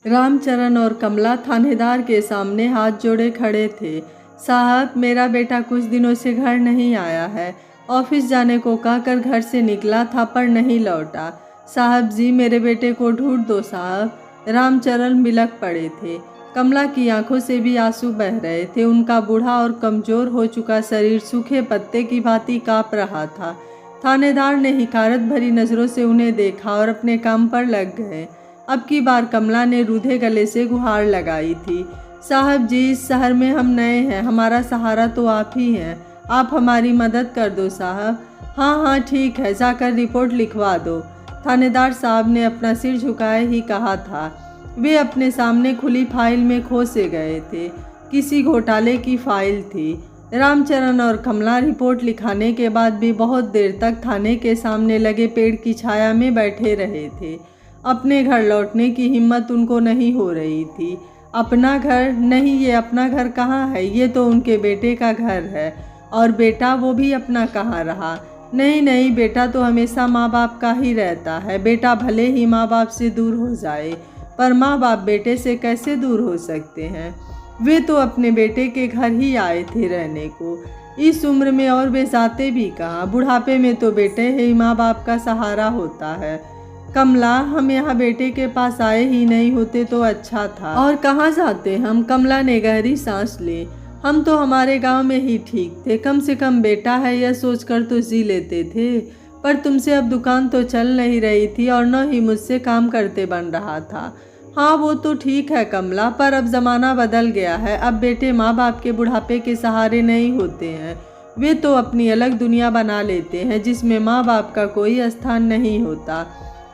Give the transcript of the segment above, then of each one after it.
रामचरण और कमला थानेदार के सामने हाथ जोड़े खड़े थे। साहब, मेरा बेटा कुछ दिनों से घर नहीं आया है। ऑफिस जाने को कहकर घर से निकला था पर नहीं लौटा। साहब जी, मेरे बेटे को ढूंढ दो साहब। रामचरण बिलख पड़े थे। कमला की आंखों से भी आंसू बह रहे थे। उनका बूढ़ा और कमजोर हो चुका शरीर सूखे पत्ते की भांति कांप रहा था। थानेदार ने हिकारत भरी नजरों से उन्हें देखा और अपने काम पर लग गए। अब की बार कमला ने रूधे गले से गुहार लगाई थी। साहब जी, इस शहर में हम नए हैं, हमारा सहारा तो आप ही हैं। आप हमारी मदद कर दो साहब। हाँ हाँ ठीक है, जाकर रिपोर्ट लिखवा दो। थानेदार साहब ने अपना सिर झुकाए ही कहा था। वे अपने सामने खुली फाइल में खो से गए थे। किसी घोटाले की फाइल थी। रामचरण और कमला रिपोर्ट लिखाने के बाद भी बहुत देर तक थाने के सामने लगे पेड़ की छाया में बैठे रहे थे। अपने घर लौटने की हिम्मत उनको नहीं हो रही थी। अपना घर नहीं, ये अपना घर कहाँ है? ये तो उनके बेटे का घर है। और बेटा, वो भी अपना कहाँ रहा? नहीं नहीं, बेटा तो हमेशा माँ बाप का ही रहता है। बेटा भले ही माँ बाप से दूर हो जाए, पर माँ बाप बेटे से कैसे दूर हो सकते हैं? वे तो अपने बेटे के घर ही आए थे रहने को। इस उम्र में और वे जाते भी कहाँ? बुढ़ापे में तो बेटे ही माँ बाप का सहारा होता है। कमला, हम यहाँ बेटे के पास आए ही नहीं होते तो अच्छा था। और कहाँ जाते हम? कमला ने गहरी सांस ली। हम तो हमारे गांव में ही ठीक थे। कम से कम बेटा है यह सोचकर तो जी लेते थे। पर तुमसे अब दुकान तो चल नहीं रही थी और न ही मुझसे काम करते बन रहा था। हाँ वो तो ठीक है कमला, पर अब ज़माना बदल गया है। अब बेटे माँ बाप के बुढ़ापे के सहारे नहीं होते हैं। वे तो अपनी अलग दुनिया बना लेते हैं जिसमें माँ बाप का कोई स्थान नहीं होता।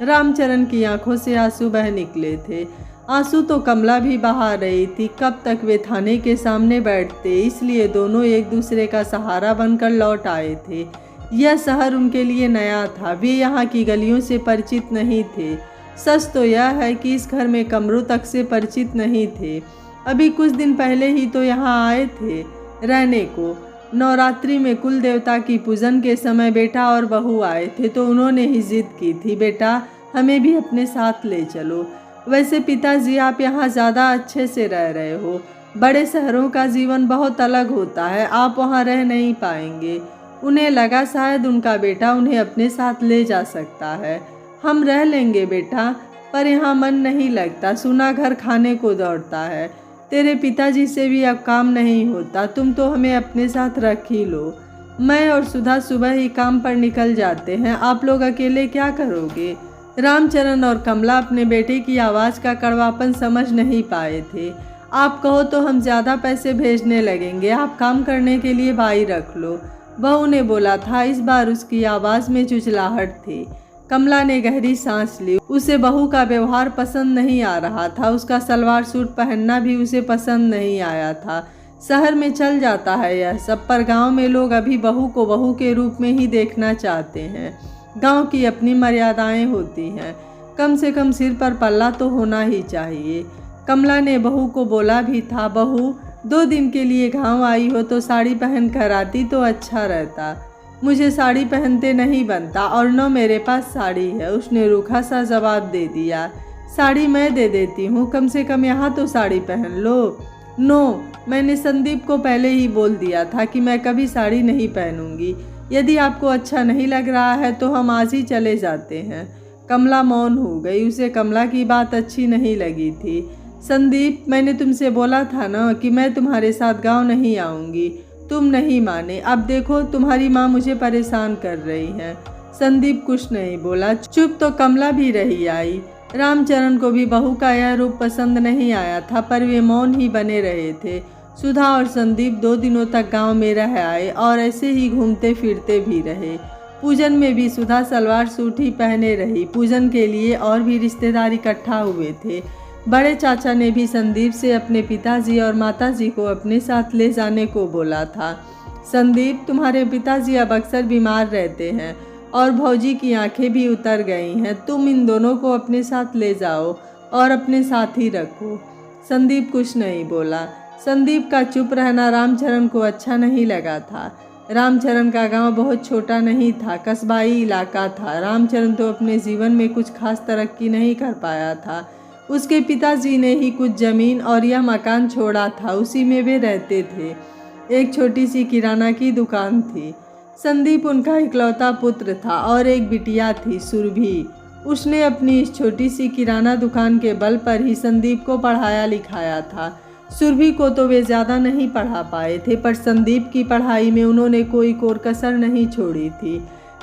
रामचरण की आंखों से आंसू बह निकले थे। आंसू तो कमला भी बहा रही थी। कब तक वे थाने के सामने बैठते, इसलिए दोनों एक दूसरे का सहारा बनकर लौट आए थे। यह शहर उनके लिए नया था। वे यहाँ की गलियों से परिचित नहीं थे। सच तो यह है कि इस घर में कमरों तक से परिचित नहीं थे। अभी कुछ दिन पहले ही तो यहाँ आए थे रहने को। नवरात्रि में कुल देवता की पूजन के समय बेटा और बहू आए थे तो उन्होंने ही जिद की थी, बेटा हमें भी अपने साथ ले चलो। वैसे पिताजी, आप यहाँ ज़्यादा अच्छे से रह रहे हो। बड़े शहरों का जीवन बहुत अलग होता है, आप वहाँ रह नहीं पाएंगे। उन्हें लगा शायद उनका बेटा उन्हें अपने साथ ले जा सकता है। हम रह लेंगे बेटा, पर यहाँ मन नहीं लगता। सुना घर खाने को दौड़ता है। तेरे पिताजी से भी अब काम नहीं होता। तुम तो हमें अपने साथ रख ही लो। मैं और सुधा सुबह ही काम पर निकल जाते हैं। आप लोग अकेले क्या करोगे? रामचरण और कमला अपने बेटे की आवाज़ का कड़वापन समझ नहीं पाए थे। आप कहो तो हम ज़्यादा पैसे भेजने लगेंगे। आप काम करने के लिए बाई रख लो, बहू ने बोला था। इस बार उसकी आवाज़ में चुचलाहट थी। कमला ने गहरी सांस ली। उसे बहू का व्यवहार पसंद नहीं आ रहा था। उसका सलवार सूट पहनना भी उसे पसंद नहीं आया था। शहर में चल जाता है यह सब, पर गांव में लोग अभी बहू को बहू के रूप में ही देखना चाहते हैं। गांव की अपनी मर्यादाएं होती हैं। कम से कम सिर पर पल्ला तो होना ही चाहिए। कमला ने बहू को बोला भी था, बहू 2 दिन के लिए गांव आई हो तो साड़ी पहन कर आती तो अच्छा रहता। मुझे साड़ी पहनते नहीं बनता और न मेरे पास साड़ी है, उसने रूखा सा जवाब दे दिया। साड़ी मैं दे देती हूँ, कम से कम यहाँ तो साड़ी पहन लो। नो, मैंने संदीप को पहले ही बोल दिया था कि मैं कभी साड़ी नहीं पहनूंगी। यदि आपको अच्छा नहीं लग रहा है तो हम आज ही चले जाते हैं। कमला मौन हो गई। उसे कमला की बात अच्छी नहीं लगी थी। संदीप, मैंने तुमसे बोला था ना कि मैं तुम्हारे साथ गाँव नहीं आऊँगी। तुम नहीं माने। अब देखो तुम्हारी माँ मुझे परेशान कर रही है। संदीप कुछ नहीं बोला। चुप तो कमला भी रही आई। रामचरण को भी बहू का यह रूप पसंद नहीं आया था, पर वे मौन ही बने रहे थे। सुधा और संदीप 2 दिनों तक गांव में रह आए और ऐसे ही घूमते फिरते भी रहे। पूजन में भी सुधा सलवार सूट ही पहने रही। पूजन के लिए और भी रिश्तेदार इकट्ठा हुए थे। बड़े चाचा ने भी संदीप से अपने पिताजी और माताजी को अपने साथ ले जाने को बोला था। संदीप, तुम्हारे पिताजी अब अक्सर बीमार रहते हैं और भौजी की आंखें भी उतर गई हैं। तुम इन दोनों को अपने साथ ले जाओ और अपने साथ ही रखो। संदीप कुछ नहीं बोला। संदीप का चुप रहना रामचरण को अच्छा नहीं लगा था। रामचरण का गांव बहुत छोटा नहीं था, कस्बाई इलाका था। रामचरण तो अपने जीवन में कुछ खास तरक्की नहीं कर पाया था। उसके पिताजी ने ही कुछ ज़मीन और यह मकान छोड़ा था, उसी में वे रहते थे। एक छोटी सी किराना की दुकान थी। संदीप उनका इकलौता पुत्र था और एक बिटिया थी, सुरभि। उसने अपनी इस छोटी सी किराना दुकान के बल पर ही संदीप को पढ़ाया लिखाया था। सुरभि को तो वे ज़्यादा नहीं पढ़ा पाए थे, पर संदीप की पढ़ाई में उन्होंने कोई कोर कसर नहीं छोड़ी थी।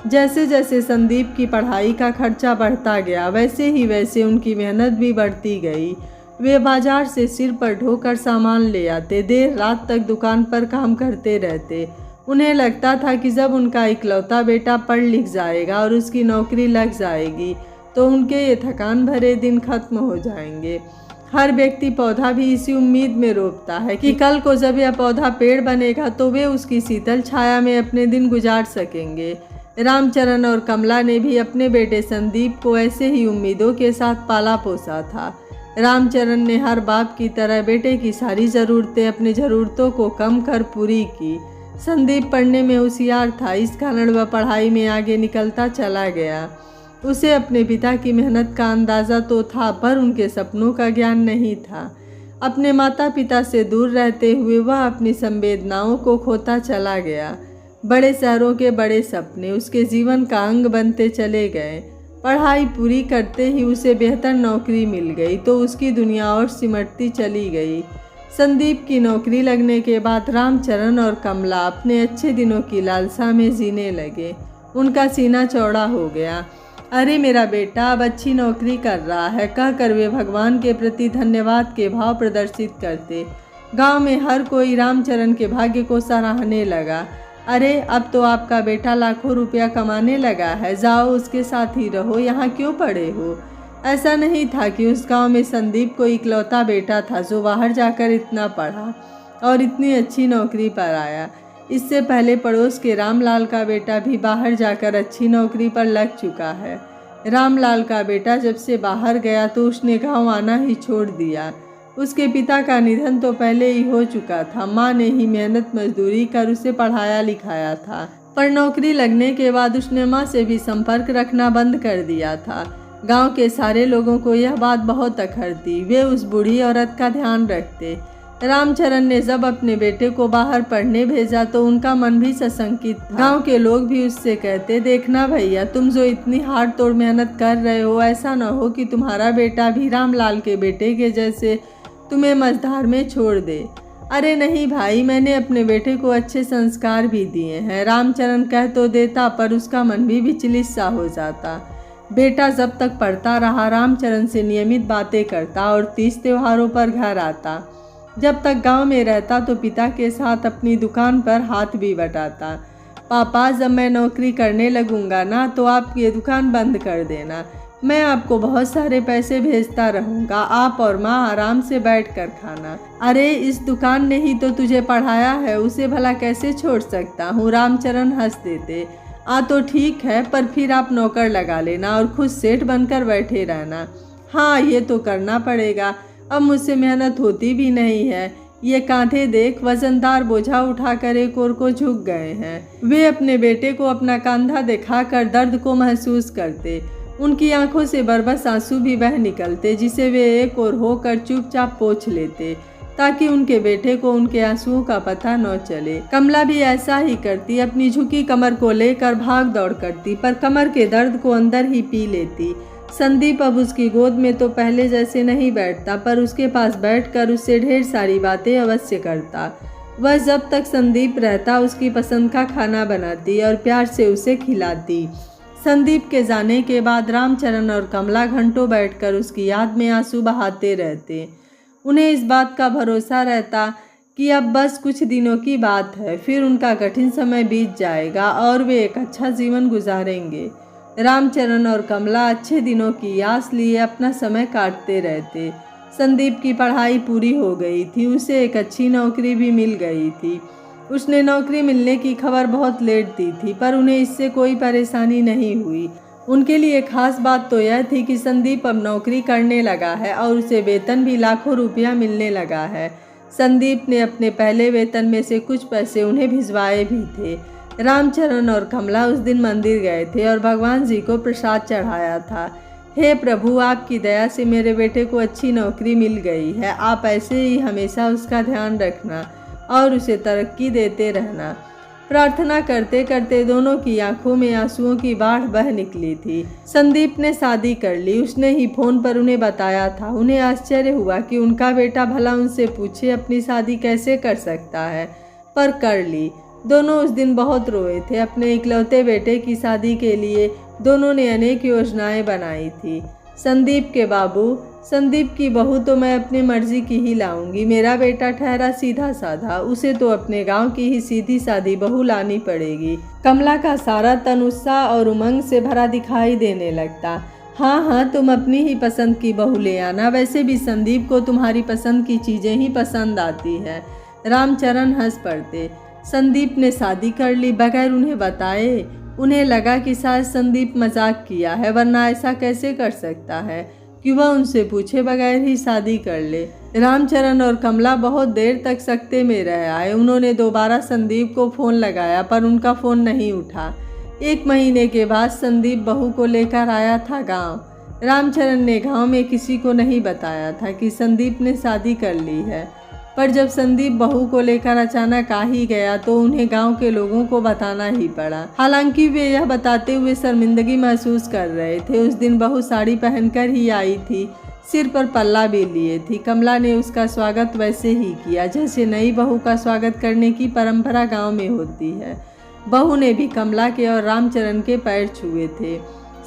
जैसे जैसे संदीप की पढ़ाई का खर्चा बढ़ता गया, वैसे ही वैसे उनकी मेहनत भी बढ़ती गई। वे बाजार से सिर पर ढोकर सामान ले आते, देर रात तक दुकान पर काम करते रहते। उन्हें लगता था कि जब उनका इकलौता बेटा पढ़ लिख जाएगा और उसकी नौकरी लग जाएगी तो उनके ये थकान भरे दिन खत्म हो जाएंगे। हर व्यक्ति पौधा भी इसी उम्मीद में रोपता है कि कल को जब यह पौधा पेड़ बनेगा तो वे उसकी शीतल छाया में अपने दिन गुजार सकेंगे। रामचरण और कमला ने भी अपने बेटे संदीप को ऐसे ही उम्मीदों के साथ पाला पोसा था। रामचरण ने हर बाप की तरह बेटे की सारी ज़रूरतें अपनी ज़रूरतों को कम कर पूरी की। संदीप पढ़ने में होशियार था, इस कारण वह पढ़ाई में आगे निकलता चला गया। उसे अपने पिता की मेहनत का अंदाज़ा तो था, पर उनके सपनों का ज्ञान नहीं था। अपने माता पिता से दूर रहते हुए वह अपनी संवेदनाओं को खोता चला गया। बड़े शहरों के बड़े सपने उसके जीवन का अंग बनते चले गए। पढ़ाई पूरी करते ही उसे बेहतर नौकरी मिल गई तो उसकी दुनिया और सिमटती चली गई। संदीप की नौकरी लगने के बाद रामचरण और कमला अपने अच्छे दिनों की लालसा में जीने लगे। उनका सीना चौड़ा हो गया। अरे मेरा बेटा अब अच्छी नौकरी कर रहा है, कहकर वे भगवान के प्रति धन्यवाद के भाव प्रदर्शित करते। गांव में हर कोई रामचरण के भाग्य को सराहने लगा। अरे अब तो आपका बेटा लाखों रुपया कमाने लगा है, जाओ उसके साथ ही रहो, यहाँ क्यों पड़े हो। ऐसा नहीं था कि उस गांव में संदीप को इकलौता बेटा था जो बाहर जाकर इतना पढ़ा और इतनी अच्छी नौकरी पर आया। इससे पहले पड़ोस के रामलाल का बेटा भी बाहर जाकर अच्छी नौकरी पर लग चुका है। रामलाल का बेटा जब से बाहर गया तो उसने गांव आना ही छोड़ दिया। उसके पिता का निधन तो पहले ही हो चुका था। माँ ने ही मेहनत मजदूरी कर उसे पढ़ाया लिखाया था, पर नौकरी लगने के बाद उसने माँ से भी संपर्क रखना बंद कर दिया था। गांव के सारे लोगों को यह बात बहुत अखरती। वे उस बूढ़ी औरत का ध्यान रखते। रामचरण ने जब अपने बेटे को बाहर पढ़ने भेजा तो उनका मन भी सशंकित था। गांव के लोग भी उससे कहते, देखना भैया, तुम जो इतनी हाड़ तोड़ मेहनत कर रहे हो, ऐसा न हो कि तुम्हारा बेटा भी रामलाल के बेटे के जैसे तुम्हें मझधार में छोड़ दे। अरे नहीं भाई, मैंने अपने बेटे को अच्छे संस्कार भी दिए हैं। रामचरण कह तो देता, पर उसका मन भी विचलित सा हो जाता। बेटा जब तक पढ़ता रहा रामचरण से नियमित बातें करता और तीज त्योहारों पर घर आता। जब तक गांव में रहता तो पिता के साथ अपनी दुकान पर हाथ भी बटाता। पापा, जब मैं नौकरी करने लगूंगा ना तो आप ये दुकान बंद कर देना। मैं आपको बहुत सारे पैसे भेजता रहूँगा, आप और माँ आराम से बैठकर खाना। अरे इस दुकान ने ही तो तुझे पढ़ाया है, उसे भला कैसे छोड़ सकता हूँ। रामचरण हंस देते। तो ठीक है, पर फिर आप नौकर लगा लेना और खुद सेठ बनकर बैठे रहना। हाँ, ये तो करना पड़ेगा, अब मुझसे मेहनत होती भी नहीं है। ये कांधे देख, वजनदार बोझा उठाकर एक ओर को झुक गए हैं। वे अपने बेटे को अपना कंधा दिखाकर दर्द को महसूस करते। उनकी आंखों से बरबस आंसू भी बह निकलते, जिसे वे एक ओर होकर चुपचाप पोंछ लेते ताकि उनके बेटे को उनके आंसुओं का पता न चले। कमला भी ऐसा ही करती, अपनी झुकी कमर को लेकर भाग दौड़ करती, पर कमर के दर्द को अंदर ही पी लेती। संदीप अब उसकी गोद में तो पहले जैसे नहीं बैठता, पर उसके पास बैठकर उससे ढेर सारी बातें अवश्य करता। वह जब तक संदीप रहता उसकी पसंद का खाना बनाती और प्यार से उसे खिलाती। संदीप के जाने के बाद रामचरण और कमला घंटों बैठकर उसकी याद में आंसू बहाते रहते। उन्हें इस बात का भरोसा रहता कि अब बस कुछ दिनों की बात है, फिर उनका कठिन समय बीत जाएगा और वे एक अच्छा जीवन गुजारेंगे। रामचरण और कमला अच्छे दिनों की आस लिए अपना समय काटते रहते। संदीप की पढ़ाई पूरी हो गई थी, उसे एक अच्छी नौकरी भी मिल गई थी। उसने नौकरी मिलने की खबर बहुत लेट दी थी, पर उन्हें इससे कोई परेशानी नहीं हुई। उनके लिए खास बात तो यह थी कि संदीप अब नौकरी करने लगा है और उसे वेतन भी लाखों रुपया मिलने लगा है। संदीप ने अपने पहले वेतन में से कुछ पैसे उन्हें भिजवाए भी थे। रामचरण और कमला उस दिन मंदिर गए थे और भगवान जी को प्रसाद चढ़ाया था। हे प्रभु, आपकी दया से मेरे बेटे को अच्छी नौकरी मिल गई है। आप ऐसे ही हमेशा उसका ध्यान रखना और उसे तरक्की देते रहना। प्रार्थना करते करते दोनों की आंखों में आंसुओं की बाढ़ बह निकली थी। संदीप ने शादी कर ली। उसने ही फोन पर उन्हें बताया था। उन्हें आश्चर्य हुआ कि उनका बेटा भला उनसे पूछे अपनी शादी कैसे कर सकता है, पर कर ली। दोनों उस दिन बहुत रोए थे। अपने इकलौते बेटे की शादी के लिए दोनों ने अनेक योजनाएं बनाई थी। संदीप के बाबू, संदीप की बहू तो मैं अपनी मर्जी की ही लाऊंगी। मेरा बेटा ठहरा सीधा साधा, उसे तो अपने गांव की ही सीधी सादी बहू लानी पड़ेगी। कमला का सारा तन उत्साह और उमंग से भरा दिखाई देने लगता। हाँ हाँ, तुम अपनी ही पसंद की बहू ले आना। वैसे भी संदीप को तुम्हारी पसंद की चीज़ें ही पसंद आती है। रामचरण हंस पड़ते। संदीप ने शादी कर ली बगैर उन्हें बताए। उन्हें लगा कि शायद संदीप मजाक किया है, वरना ऐसा कैसे कर सकता है कि वह उनसे पूछे बगैर ही शादी कर ले। रामचरण और कमला बहुत देर तक सकते में रह आए। उन्होंने दोबारा संदीप को फ़ोन लगाया, पर उनका फ़ोन नहीं उठा। 1 महीने के बाद संदीप बहू को लेकर आया था गांव। रामचरण ने गांव में किसी को नहीं बताया था कि संदीप ने शादी कर ली है, पर जब संदीप बहू को लेकर अचानक आ ही गया तो उन्हें गांव के लोगों को बताना ही पड़ा। हालांकि वे यह बताते हुए शर्मिंदगी महसूस कर रहे थे। उस दिन बहू साड़ी पहनकर ही आई थी, सिर पर पल्ला भी लिए थी। कमला ने उसका स्वागत वैसे ही किया जैसे नई बहू का स्वागत करने की परंपरा गांव में होती है। बहू ने भी कमला के और रामचरण के पैर छुए थे।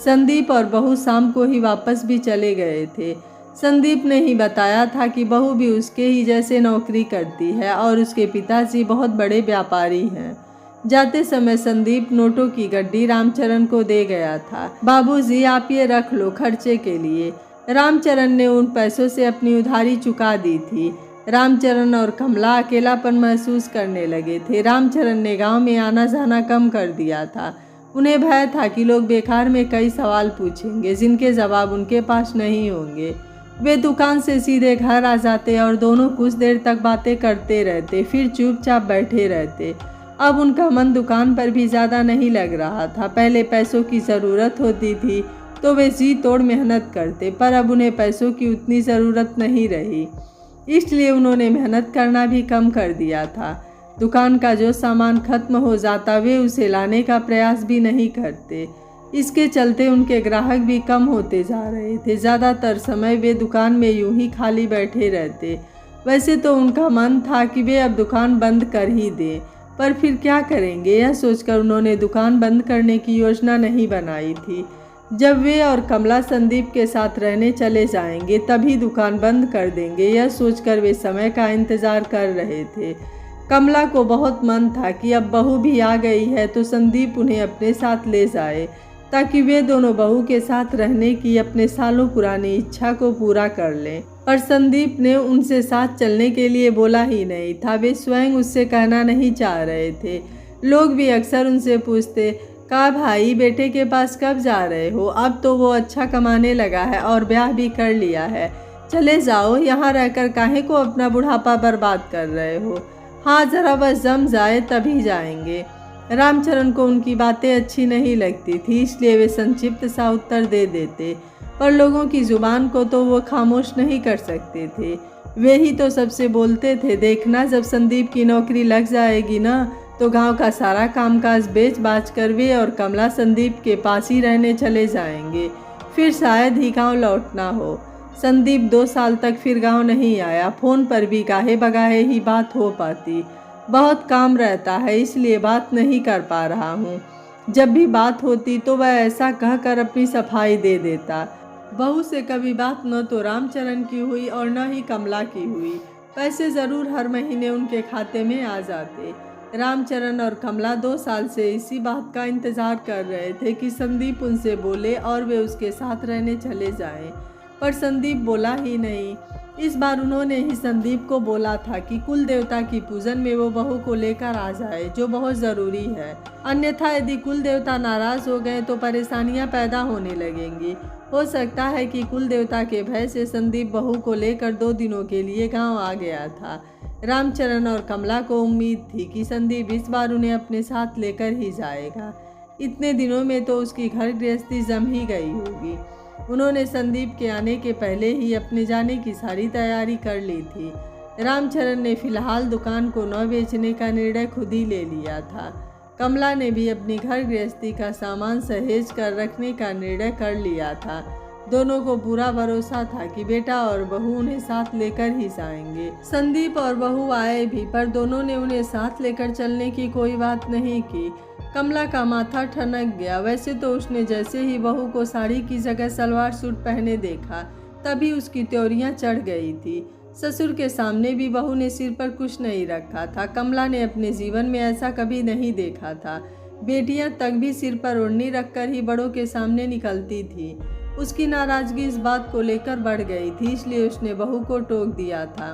संदीप और बहू शाम को ही वापस भी चले गए थे। संदीप ने ही बताया था कि बहू भी उसके ही जैसे नौकरी करती है और उसके पिताजी बहुत बड़े व्यापारी हैं। जाते समय संदीप नोटों की गड्डी रामचरण को दे गया था। बाबूजी, आप ये रख लो खर्चे के लिए। रामचरण ने उन पैसों से अपनी उधारी चुका दी थी। रामचरण और कमला अकेलापन महसूस करने लगे थे। रामचरण ने गांव में आना जाना कम कर दिया था। उन्हें भय था कि लोग बेकार में कई सवाल पूछेंगे जिनके जवाब उनके पास नहीं होंगे। वे दुकान से सीधे घर आ जाते और दोनों कुछ देर तक बातें करते रहते, फिर चुपचाप बैठे रहते। अब उनका मन दुकान पर भी ज़्यादा नहीं लग रहा था। पहले पैसों की ज़रूरत होती थी तो वे जी तोड़ मेहनत करते, पर अब उन्हें पैसों की उतनी ज़रूरत नहीं रही, इसलिए उन्होंने मेहनत करना भी कम कर दिया था। दुकान का जो सामान खत्म हो जाता वे उसे लाने का प्रयास भी नहीं करते। इसके चलते उनके ग्राहक भी कम होते जा रहे थे। ज़्यादातर समय वे दुकान में यूं ही खाली बैठे रहते। वैसे तो उनका मन था कि वे अब दुकान बंद कर ही दें, पर फिर क्या करेंगे, यह सोचकर उन्होंने दुकान बंद करने की योजना नहीं बनाई थी। जब वे और कमला संदीप के साथ रहने चले जाएंगे तभी दुकान बंद कर देंगे, यह सोचकर वे समय का इंतज़ार कर रहे थे। कमला को बहुत मन था कि अब बहू भी आ गई है तो संदीप उन्हें अपने साथ ले जाए, ताकि वे दोनों बहू के साथ रहने की अपने सालों पुरानी इच्छा को पूरा कर लें। पर संदीप ने उनसे साथ चलने के लिए बोला ही नहीं था। वे स्वयं उससे कहना नहीं चाह रहे थे। लोग भी अक्सर उनसे पूछते, का भाई बेटे के पास कब जा रहे हो? अब तो वो अच्छा कमाने लगा है और ब्याह भी कर लिया है। चले जाओ, यहाँ रहकर काहे को अपना बुढ़ापा बर्बाद कर रहे हो? हाँ, जरा बस जम जाए तभी जाएंगे। रामचरण को उनकी बातें अच्छी नहीं लगती थी, इसलिए वे संक्षिप्त सा उत्तर दे देते, पर लोगों की जुबान को तो वो खामोश नहीं कर सकते थे। वे ही तो सबसे बोलते थे। देखना, जब संदीप की नौकरी लग जाएगी ना तो गांव का सारा कामकाज बेच बाच कर वे और कमला संदीप के पास ही रहने चले जाएंगे। फिर शायद ही गांव लौटना हो। संदीप 2 साल तक फिर गांव नहीं आया। फ़ोन पर भी गाहे बगाहे ही बात हो पाती। बहुत काम रहता है इसलिए बात नहीं कर पा रहा हूँ। जब भी बात होती तो वह ऐसा कहकर अपनी सफाई दे देता। बहू से कभी बात न तो रामचरण की हुई और न ही कमला की हुई। पैसे ज़रूर हर महीने उनके खाते में आ जाते। रामचरण और कमला 2 साल से इसी बात का इंतज़ार कर रहे थे कि संदीप उनसे बोले और वे उसके साथ रहने चले जाएं, पर संदीप बोला ही नहीं। इस बार उन्होंने ही संदीप को बोला था कि कुल देवता की पूजन में वो बहू को लेकर आ जाए, जो बहुत ज़रूरी है। अन्यथा यदि कुल देवता नाराज़ हो गए तो परेशानियां पैदा होने लगेंगी। हो सकता है कि कुल देवता के भय से संदीप बहू को लेकर 2 दिनों के लिए गांव आ गया था। रामचरण और कमला को उम्मीद थी कि संदीप इस बार उन्हें अपने साथ लेकर ही जाएगा। इतने दिनों में तो उसकी घर गृहस्थी जम ही गई होगी। उन्होंने संदीप के आने के पहले ही अपने जाने की सारी तैयारी कर ली थी। रामचरण ने फिलहाल दुकान को न बेचने का निर्णय खुद ही ले लिया था। कमला ने भी अपनी घर गृहस्थी का सामान सहेज कर रखने का निर्णय कर लिया था। दोनों को पूरा भरोसा था कि बेटा और बहू उन्हें साथ लेकर ही जाएंगे। संदीप और बहू आए भी, पर दोनों ने उन्हें साथ लेकर चलने की कोई बात नहीं की। कमला का माथा ठनक गया। वैसे तो उसने जैसे ही बहू को साड़ी की जगह सलवार सूट पहने देखा, तभी उसकी त्योरियां चढ़ गई थी। ससुर के सामने भी बहू ने सिर पर कुछ नहीं रखा था। कमला ने अपने जीवन में ऐसा कभी नहीं देखा था। बेटियां तक भी सिर पर ओढ़नी रखकर ही बड़ों के सामने निकलती थी। उसकी नाराजगी इस बात को लेकर बढ़ गई थी, इसलिए उसने बहू को टोक दिया था।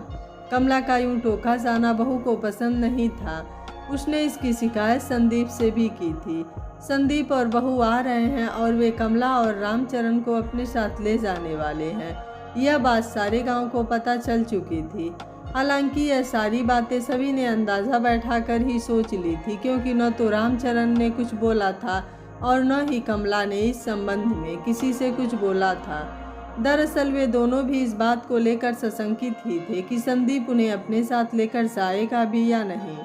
कमला का यूं टोका जाना बहू को पसंद नहीं था। उसने इसकी शिकायत संदीप से भी की थी। संदीप और बहू आ रहे हैं और वे कमला और रामचरण को अपने साथ ले जाने वाले हैं। यह बात सारे गांव को पता चल चुकी थी। हालांकि यह सारी बातें सभी ने अंदाज़ा बैठाकर ही सोच ली थी, क्योंकि न तो रामचरण ने कुछ बोला था और न ही कमला ने इस संबंध में किसी से कुछ बोला था। दरअसल वे दोनों भी इस बात को लेकर सशंकित ही थे कि संदीप उन्हें अपने साथ लेकर जाएगा भी या नहीं।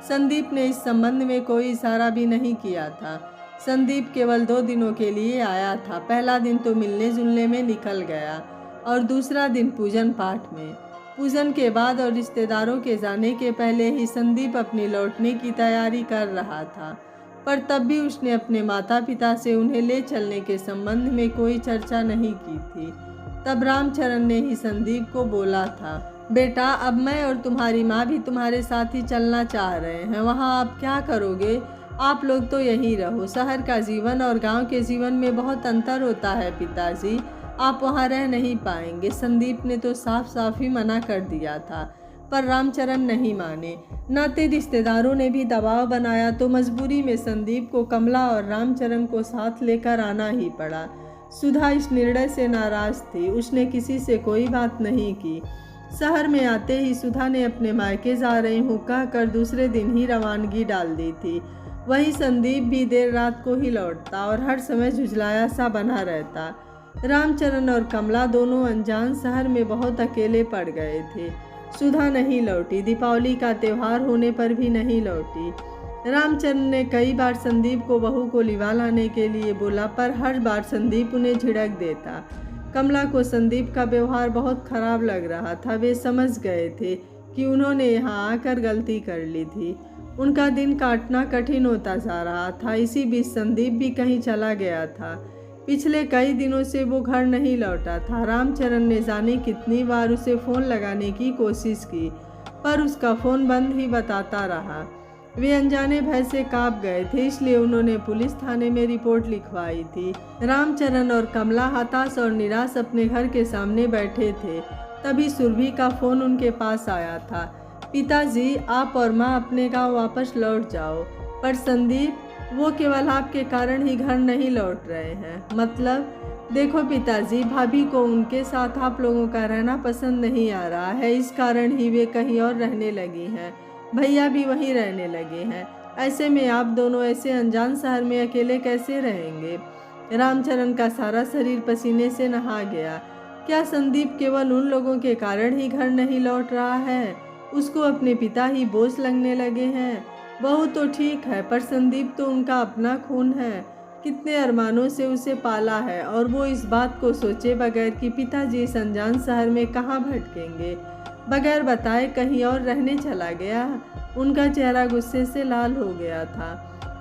संदीप ने इस संबंध में कोई इशारा भी नहीं किया था। संदीप केवल 2 दिनों के लिए आया था। पहला दिन तो मिलने जुलने में निकल गया और दूसरा दिन पूजन पाठ में। पूजन के बाद और रिश्तेदारों के जाने के पहले ही संदीप अपनी लौटने की तैयारी कर रहा था, पर तब भी उसने अपने माता पिता से उन्हें ले चलने के संबंध में कोई चर्चा नहीं की थी। तब रामचरण ने ही संदीप को बोला था, बेटा अब मैं और तुम्हारी माँ भी तुम्हारे साथ ही चलना चाह रहे हैं। वहाँ आप क्या करोगे? आप लोग तो यहीं रहो। शहर का जीवन और गांव के जीवन में बहुत अंतर होता है पिताजी, आप वहाँ रह नहीं पाएंगे। संदीप ने तो साफ साफ ही मना कर दिया था, पर रामचरण नहीं माने। नाते रिश्तेदारों ने भी दबाव बनाया तो मजबूरी में संदीप को कमला और रामचरण को साथ लेकर आना ही पड़ा। सुधा इस निर्णय से नाराज थी। उसने किसी से कोई बात नहीं की। शहर में आते ही सुधा ने अपने मायके जा रही हूँ कहकर दूसरे दिन ही रवानगी डाल दी थी। वहीं संदीप भी देर रात को ही लौटता और हर समय झुझलाया सा बना रहता। रामचरण और कमला दोनों अनजान शहर में बहुत अकेले पड़ गए थे। सुधा नहीं लौटी। दीपावली का त्यौहार होने पर भी नहीं लौटी। रामचरण ने कई बार संदीप को बहू को लिवा लाने के लिए बोला, पर हर बार संदीप उन्हें झिड़क देता। कमला को संदीप का व्यवहार बहुत खराब लग रहा था। वे समझ गए थे कि उन्होंने यहाँ आकर गलती कर ली थी। उनका दिन काटना कठिन होता जा रहा था। इसी बीच संदीप भी कहीं चला गया था। पिछले कई दिनों से वो घर नहीं लौटा था। रामचरण ने जाने कितनी बार उसे फ़ोन लगाने की कोशिश की, पर उसका फ़ोन बंद ही बताता रहा। वे अनजाने भय से काँप गए थे, इसलिए उन्होंने पुलिस थाने में रिपोर्ट लिखवाई थी। रामचरण और कमला हताश और निराश अपने घर के सामने बैठे थे। तभी सुरभि का फ़ोन उनके पास आया था। पिताजी, आप और माँ अपने गांव वापस लौट जाओ, पर संदीप, वो केवल आपके कारण ही घर नहीं लौट रहे हैं। मतलब? देखो पिताजी, भाभी को उनके साथ आप लोगों का रहना पसंद नहीं आ रहा है, इस कारण ही वे कहीं और रहने लगी हैं। भैया भी वहीं रहने लगे हैं। ऐसे में आप दोनों ऐसे अनजान शहर में अकेले कैसे रहेंगे? रामचरण का सारा शरीर पसीने से नहा गया। क्या संदीप केवल उन लोगों के कारण ही घर नहीं लौट रहा है? उसको अपने पिता ही बोझ लगने लगे हैं? बहू तो ठीक है, पर संदीप तो उनका अपना खून है। कितने अरमानों से उसे पाला है, और वो इस बात को सोचे बगैर कि पिताजी इस अनजान शहर में कहाँ भटकेंगे, बगैर बताए कहीं और रहने चला गया। उनका चेहरा गुस्से से लाल हो गया था।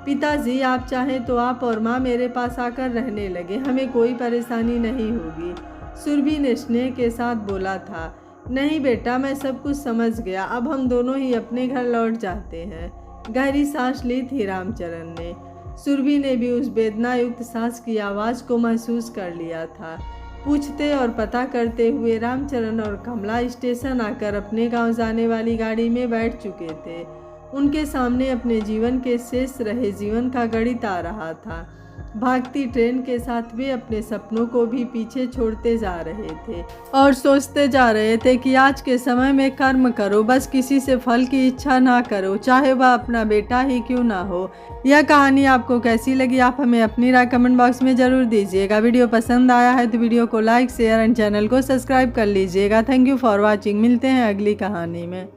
पिताजी, आप चाहें तो आप और माँ मेरे पास आकर रहने लगे, हमें कोई परेशानी नहीं होगी। सुरभि ने स्नेह के साथ बोला था। नहीं बेटा, मैं सब कुछ समझ गया। अब हम दोनों ही अपने घर लौट जाते हैं। गहरी सांस ली थी रामचरण ने। सुरभि ने भी उस वेदना युक्त सांस की आवाज़ को महसूस कर लिया था। पूछते और पता करते हुए रामचरण और कमला स्टेशन आकर अपने गांव जाने वाली गाड़ी में बैठ चुके थे। उनके सामने अपने जीवन के शेष रहे जीवन का गणित आ रहा था। भागती ट्रेन के साथ वे अपने सपनों को भी पीछे छोड़ते जा रहे थे और सोचते जा रहे थे कि आज के समय में कर्म करो, बस किसी से फल की इच्छा ना करो, चाहे वह अपना बेटा ही क्यों ना हो। यह कहानी आपको कैसी लगी, आप हमें अपनी राय कमेंट बॉक्स में ज़रूर दीजिएगा। वीडियो पसंद आया है तो वीडियो को लाइक शेयर एंड चैनल को सब्सक्राइब कर लीजिएगा। Thank you for watching. मिलते हैं अगली कहानी में।